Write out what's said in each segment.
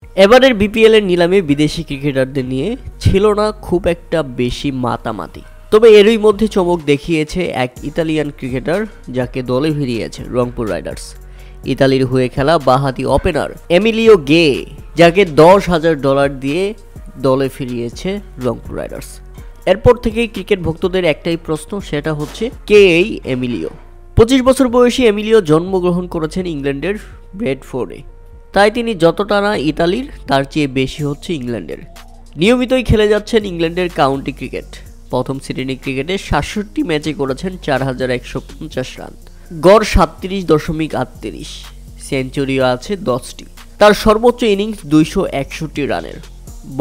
এবারের বিপিএল এর নিলামে বিদেশি ক্রিকেটারদের নিয়ে ছিল না খুব একটা বেশি মাতামাতি, তবে এরই মধ্যে চমক দেখিয়েছে এক ইতালিয়ান ক্রিকেটার যাকে দলে ভিড়িয়েছে রংপুর রাইডার্স। ইতালির হয়ে খেলা বাঁহাতি ওপেনার এমিলিও গে, যাকে $10,000 দিয়ে দলে ফিরিয়েছে রংপুর রাইডার্স। এরপর থেকেই ক্রিকেট ভক্তদের একটাই প্রশ্ন, সেটা হচ্ছে কে এই এমিলিও। 25 বছর বয়সী এমিলিও জন্মগ্রহণ করেছেন ইংল্যান্ডের ব্রেডফোর্ডে, তাই তিনি যতটা না ইতালির তার চেয়ে বেশি হচ্ছে ইংল্যান্ডের। নিয়মিতই খেলে যাচ্ছেন ইংল্যান্ডের কাউন্টি ক্রিকেট। প্রথম শ্রেণী ক্রিকেটে 67 ম্যাচে করেছেন 4150 রান, গড় 37.38, সেঞ্চুরিও আছে 10টি। তার সর্বোচ্চ ইনিংস 261 রানের।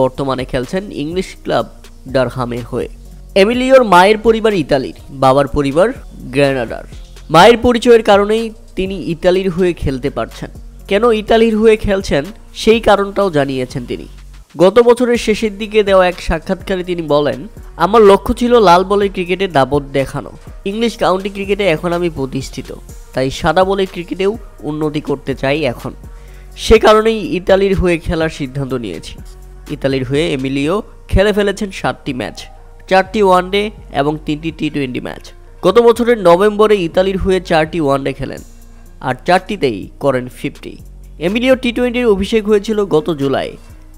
বর্তমানে খেলছেন ইংলিশ ক্লাব ডারহামের হয়ে। এমিলিওর মায়ের পরিবার ইতালির, বাবার পরিবার গ্রেনাডার। মায়ের পরিচয়ের কারণেই তিনি ইতালির হয়ে খেলতে পারছেন। কেন ইতালির হয়ে খেলছেন সেই কারণটাও জানিয়েছেন তিনি। গত বছরের শেষের দিকে দেওয়া এক সাক্ষাৎকারে তিনি বলেন, আমার লক্ষ্য ছিল লাল বলের ক্রিকেটে দাপট দেখানো। ইংলিশ কাউন্টি ক্রিকেটে এখন আমি প্রতিষ্ঠিত, তাই সাদা বলের ক্রিকেটেও উন্নতি করতে চাই এখন। সে কারণেই ইতালির হয়ে খেলার সিদ্ধান্ত নিয়েছি। ইতালির হয়ে এমিলিও খেলে ফেলেছেন 7টি ম্যাচ, 4টি ওয়ানডে এবং 3টি টি-20 ম্যাচ। গত বছরের নভেম্বরে ইতালির হয়ে 4টি ওয়ানডে খেলেন, আর 4টিতেই করেন 50। এমিলিও টি-20-র অভিষেক হয়েছিল গত জুলাই।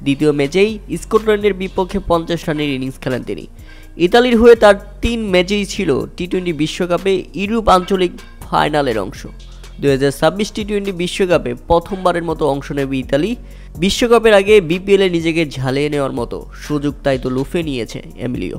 দ্বিতীয় ম্যাচেই স্কটল্যান্ডের বিপক্ষে 50 রানের ইনিংস খেলেন তিনি। ইতালির হয়ে তার 3 ম্যাচেই ছিল টি-20 বিশ্বকাপে ইউরোপ আঞ্চলিক ফাইনালের অংশ। 2026 টি-20 বিশ্বকাপে প্রথমবারের মতো অংশ নেবে ইতালি। বিশ্বকাপের আগে বিপিএলে নিজেকে ঝালিয়ে নেওয়ার মতো সুযোগ তাই তো লুফে নিয়েছে এমিলিও।